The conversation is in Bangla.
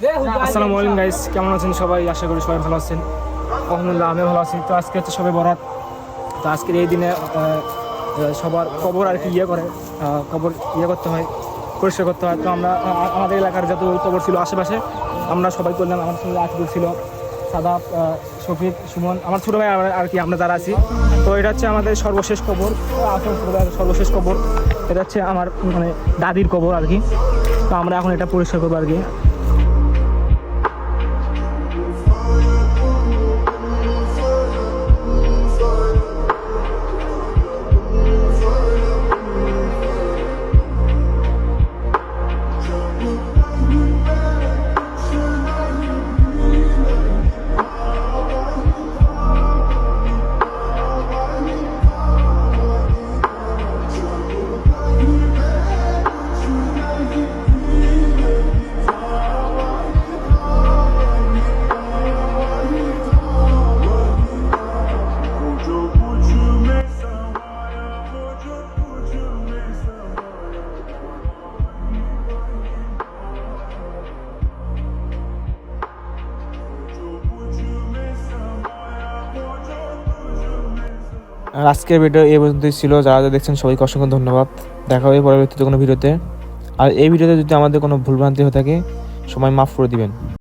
আসসালামু আলাইকুম গাইস, কেমন আছেন সবাই? আশা করি সবাই ভালো আছেন। আলহামদুলিল্লাহ আমিও ভালো আছি। তো আজকে হচ্ছে সবে বরাত। তো আজকের এই দিনে সবার কবর আর কি কবর করতে হয়, পরিষ্কার করতে হয়। তো আমরা আমাদের এলাকার যত কবর ছিল আশেপাশে আমরা সবাই করলাম। আমার সঙ্গে আকিবুল ছিল, সাদাব, শফিক, সুমন, আমার ছোটো ভাই আর কি আমরা যারা আছি। তো এটা হচ্ছে আমাদের সর্বশেষ কবর, সর্বশেষ কবর। এটা হচ্ছে আমার মানে দাদির কবর আর কি। তো আমরা এখন এটা পরিষ্কার করবো আর কি। আজকের ভিডিও এই পর্যন্তই ছিল। যারা দেখছেন সবাইকে অসংখ্য ধন্যবাদ। দেখা হবে পরবর্তীতে কোনো ভিডিওতে। আর এই ভিডিওতে যদি আমাদের কোনো ভুলভ্রান্তি হয়ে থাকে সবাই মাফ করে দিবেন।